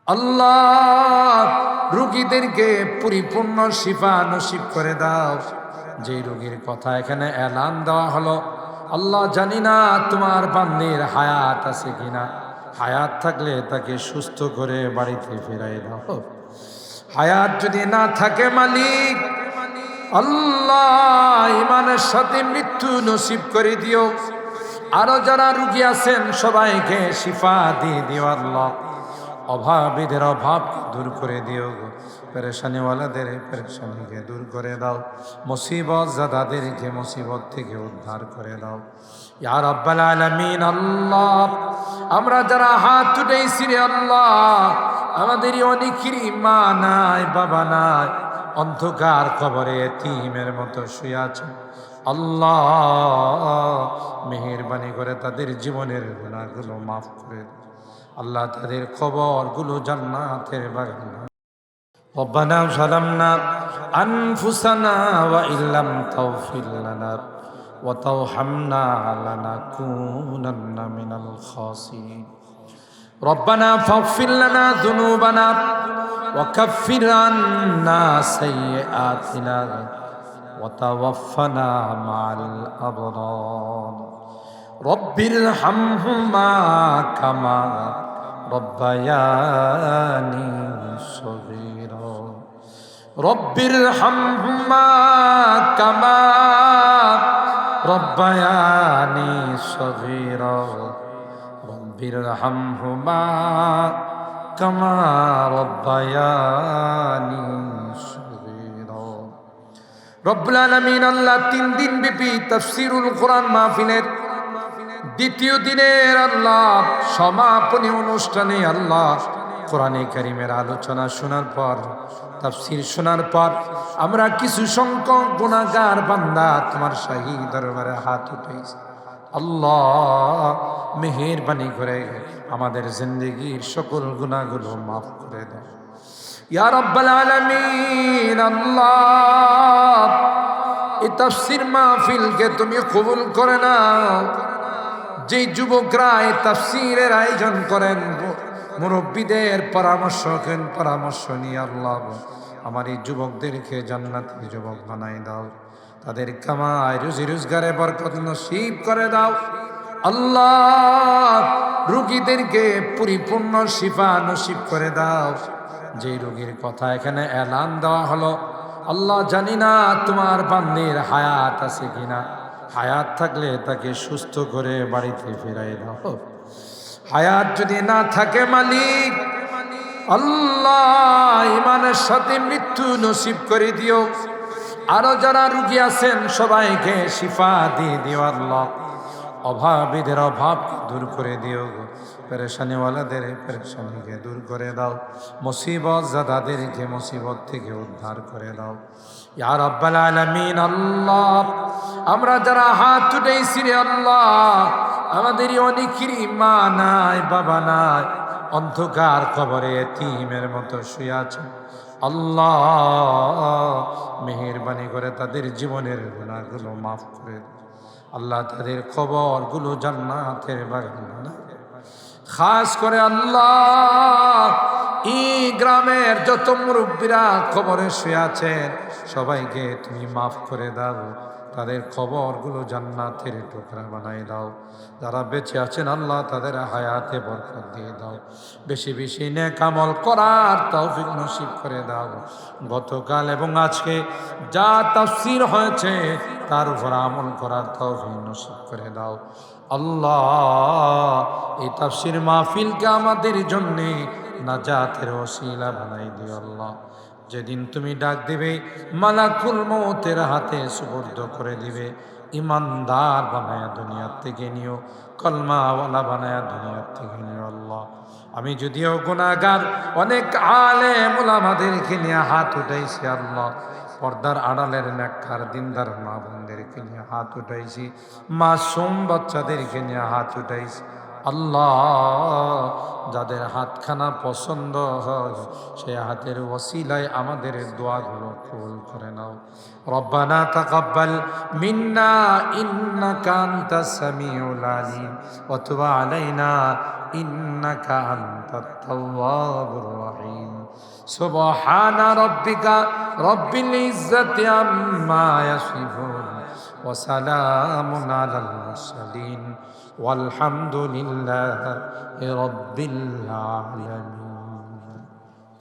আল্লাহ রোগীদেরকে পরিপূর্ণ শিফা নসিব করে দাও। যে রোগীর কথা এখানে এলান দেওয়া হলো, আল্লাহ জানি না তোমার বান্দির হায়াত আছে কিনা, হায়াত থাকলে তাকে সুস্থ করে বাড়িতে ফিরাই দাও। হায়াত যদি না থাকে মালিক আল্লাহ ইমানের সাথে মৃত্যু নসিব করে দিও। আরো যারা রুগী আছেন সবাইকে শিফা দিয়ে দিও আল্লাহ। অভাবীদের অভাব দূর করে দিও, পেরেশানিওয়ালাদের পেরেশানিকে দূর করে দাও, মুসিবত জাদাদেরকে মুসিবত থেকে উদ্ধার করে দাও ইয়া রাব্বাল আলামিন। আল্লাহ আমরা যারা হাত উঠাইছি রে আল্লাহ, আমাদেরই অনেকেরই মা নাই বাবা নাই, অন্ধকার কবরে এতিমের মতো শুয়ে আছে। আল্লাহ মেহেরবানি করে তাদের জীবনের গুনাহগুলো মাফ করে দাও আল্লাহ, তাদের কবরগুলো জান্নাতের বাগান। রব্বানা যালামনা আনফুসানা ওয়া ইল্লাম তাগফির লানা ওয়া তারহামনা লানাকুনান্না মিনাল খাসিরিন। রব্বানা ফাগফির লানা যুনুবানা ওয়া কাফির আন্না সাইয়্যাতিনা ওয়া তাওয়াফানা মা'আল আবরার। রব্বির হামহুমা কামা রব্বায়ানি সগীরা। রব্বির হামহুমা কামা রব্বায়ানি সগীরা। রব্বির হামহুমা কামা রব্বায়ানি সগীরা। রব্বুল আলামিন আল্লাহ 3 দিন ব্যাপী তাফসীরুল কোরআন মাহফিলের দ্বিতীয় দিনের আল্লাহ সমাপনী অনুষ্ঠানে আল্লাহ কোরআনে কারীমের আলোচনা শোনার পর, তাফসীর শোনার পর আমরা কিছু সংখ্যক গুনাহগার বান্দা তোমার শাহী দরবারে হাত উঠাইছি। আল্লাহ মেহেরবানি করে আমাদের জিন্দেগীর সকল গুনাহগুলো মাফ করে দাও ইয়া রাব্বাল আলামিন। আল্লাহ এই তাফসীর মাহফিলকে তুমি কবুল করে নাও। যে যুবকরা এই তাফসীরের আয়োজন করেন, মুরব্বীদের পরামর্শ নিয়ে আল্লাহ আমার এই যুবকদেরকে জান্নাতি যুবক বানাই দাও, তাদের কামাই রুজি রোজগারে বরকত নসিব করে দাও আল্লাহ। রোগীদেরকে পরিপূর্ণ শিফা নসিব করে দাও। যে রোগীর কথা এখানে এলান দেওয়া হলো, আল্লাহ জানি না তোমার বান্দির হায়াত আছে কিনা, হায়াত থাকলে তাকে সুস্থ করে বাড়িতে ফিরাই দাও। হায়াত যদি না থাকে মালিক আল্লাহ ইমানের সাথে মৃত্যু নসিব করে দিও। আরো যারা রুগী আছেন সবাইকে শিফা দিয়ে দিও আল্লাহ। অভাবীদের অভাব দূর করে দিও, পেরেশানিওয়ালাদের পেরেশানিকে দূর করে দাও, মুসিবত জাদাদেরকে মুসিবত থেকে উদ্ধার করে দাও ইয়া রাব্বাল আলামিন। আল্লাহ আমরা যারা হাত উঠাইছি রে আল্লাহ, আমাদেরই অনেকেরই মা নাই বাবা নাই, অন্ধকার কবরে এতিমের মতো শুয়ে আছে। আল্লাহ মেহেরবানি করে তাদের জীবনের গুনাহগুলো মাফ করে দাও আল্লাহ, তাদের কবরগুলো জান্নাতের বাগান। খাস করে আল্লাহ এই গ্রামের যত মুরব্বীরা কবরে শুয়ে আছেন সবাইকে তুমি মাফ করে দাও, তাদের কবরগুলো জান্নাতের টুকরা বানাই দাও। যারা বেঁচে আছেন আল্লাহ তাদের হায়াতে বরকত দিয়ে দাও, বেশি বেশি নেক আমল করার তৌফিক নসিব করে দাও। গতকাল এবং আজকে যা তাফসীর হয়েছে তার উপর আমল করার তৌফিক নসিব করে দাও আল্লাহ। এই তাফসীর মাহফিলকে আমাদের জন্য নাজাতের ওসিলা বানাই দিও আল্লাহ। যেদিন তুমি ডাক দিবে মালাকুল মউতের হাতে সুপর্দ করে দিবে, ইমানদার বানায়া দুনিয়ার থেকে নিও, কলমাওয়ালা বানায়া দুনিয়ার থেকে নিও আল্লাহ। আমি যদিও গুনাহগার, অনেক আলেম ওলামাদেরকে নিয়ে হাত উঠাইছি আল্লাহ, পর্দার আড়ালের নেককার দিনদার মা বোনদেরকে নিয়ে হাত উঠাইছি, মাসুম বাচ্চাদেরকে নিয়ে হাত উঠাইছি আল্লাহ। যাদের হাতখানা পছন্দ হয় সেই হাতের ওসিলায় আমাদের দোয়াগুলো কবুল করে নাও। রব্বানা তাকাব্বাল মিন্না ইন্নাকা আনতাস সামিউল আলিম ওয়া তুব আলাইনা ইন্নাকা আনতাত তাওয়াবুর সুবহানা রাব্বিকা রব্বিল ইজ্জাতি আম্মা ইয়াসিফুন ওয়া সালামুন আলাল মুরসালিন ওয়ালহামদুলিল্লাহি রাব্বিল আলামিন।